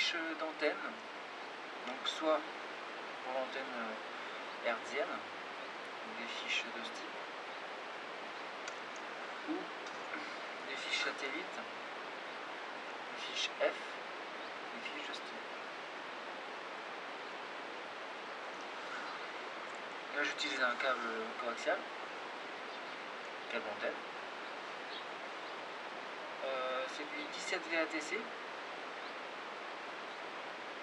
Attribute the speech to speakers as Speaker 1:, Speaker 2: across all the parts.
Speaker 1: fiches d'antenne, donc soit pour l'antenne hertzienne, des fiches de ce type, ou des fiches satellites, des fiches F, des fiches de ce type. Là j'utilise un câble coaxial, câble antenne. C'est du 17 VATC.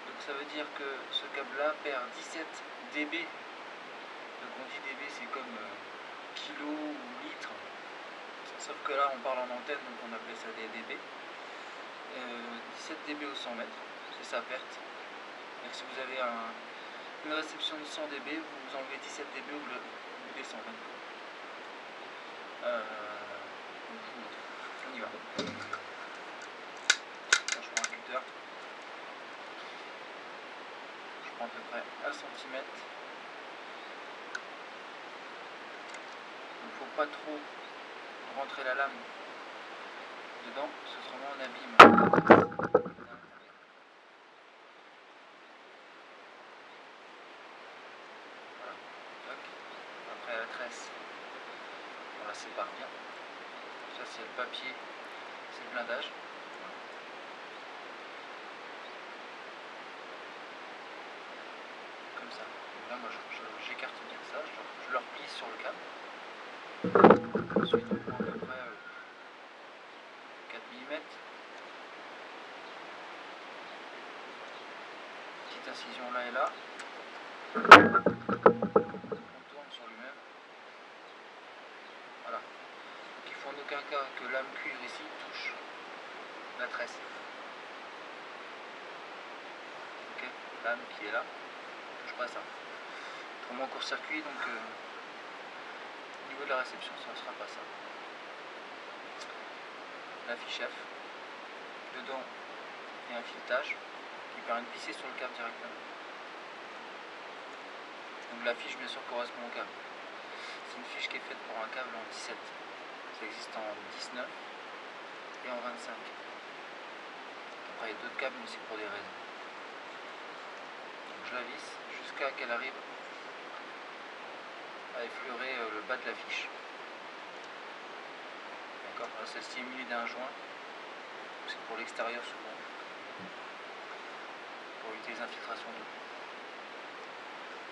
Speaker 1: Donc ça veut dire que ce câble là perd 17 dB. Donc on dit dB c'est comme kilo ou litre. Sauf que là on parle en antenne donc on appelait ça des dB. 17 dB au 100 mètres, c'est sa perte. Donc si vous avez une réception de 100 dB, vous enlevez 17 dB au bout des 100 mètres. On y va. Je prends un cutter. Je prends à peu près 1 cm. Il ne faut pas trop rentrer la lame dedans, ce sera vraiment un abîme. Voilà. Après la tresse, on la sépare bien. Ça c'est le papier, c'est le blindage. Comme ça. Donc là moi j'écarte bien ça, je le replie sur le câble. Ensuite on prend à peu près 4 mm. Petite incision là et là. On tourne sur lui-même. Voilà. Donc il faut en aucun cas que lame cuivre ici touche la tresse. Ok, lame qui est là, touche pas ça. Autrement court-circuit, donc au niveau de la réception, ça ne sera pas ça. La fiche F. Dedans, il y a un filetage qui permet de visser sur le câble directement. Donc la fiche bien sûr correspond au câble. C'est une fiche qui est faite pour un câble en 17. Ça existe en 19 et en 25. Après il y a d'autres câbles mais c'est pour des raisons. Donc je la visse jusqu'à qu'elle arrive à effleurer le bas de la fiche. D'accord. Celle-ci est munie d'un joint. C'est pour l'extérieur souvent. Pour éviter les infiltrations d'eau.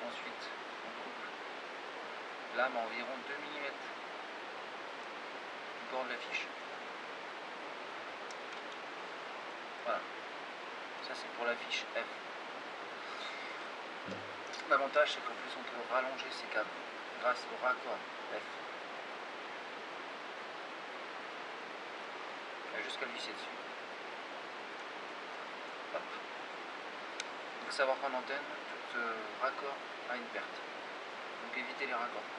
Speaker 1: Ensuite, on coupe lame à environ 2 mm du bord de la fiche. Voilà. Ça c'est pour la fiche F. L'avantage c'est qu'en plus on peut rallonger ces câbles grâce au raccord F. Il y a jusqu'à le visser dessus. Hop. Il faut savoir qu'en antenne, tout raccord a une perte. Donc évitez les raccords.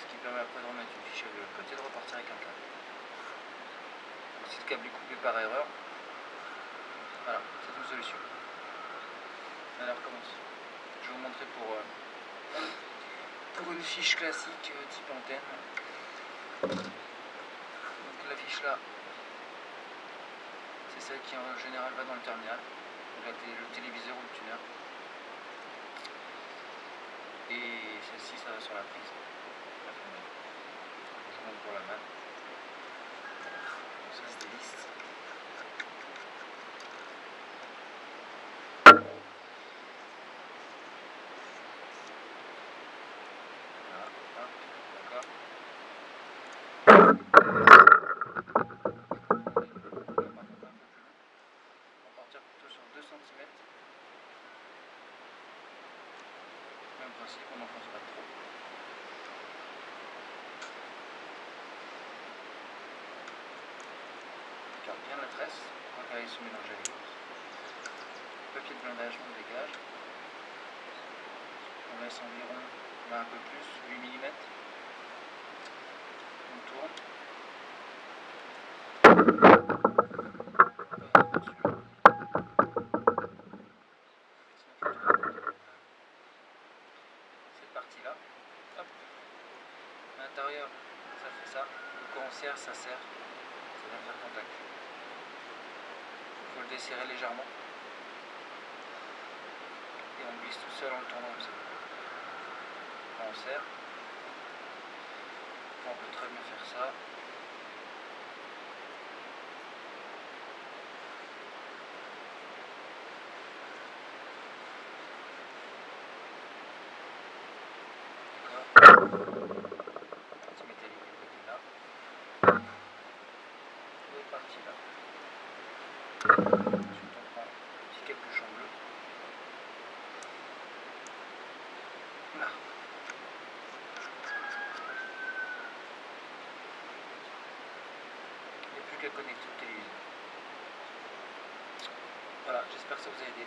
Speaker 1: Ce qui permet après de remettre une fiche de l'autre côté et de repartir avec un câble. Donc, si le câble est coupé par erreur, voilà, c'est une solution. Alors commence. Je vais vous montrer pour une fiche classique type antenne. Donc la fiche là, c'est celle qui en général va dans le terminal, donc le téléviseur ou le tuner. Et celle-ci ça va sur la prise. Je montre pour la manne. Ça se dévisse. Voilà, hop, d'accord. On va partir plutôt sur 2 cm. Même principe, on n'enfonce pas trop. On garde bien la tresse quand elle est sous mélange avec l'autre. Papier de blindage, on dégage. On laisse environ, là un peu plus, 8 mm. On tourne. Cette partie-là, hop. À l'intérieur, ça fait ça. Quand on serre, ça serre. Ça vient faire contact. faut le desserrer légèrement. Et on glisse tout seul en le tournant comme ça. Là, on serre. On peut très bien faire ça. D'accord. C'est métallique du côté là. On est parti là. Ensuite on prend le petit capuchon bleu. Là. Il n'y a plus qu'à connecter au téléviseur. Voilà, j'espère que ça vous a aidé.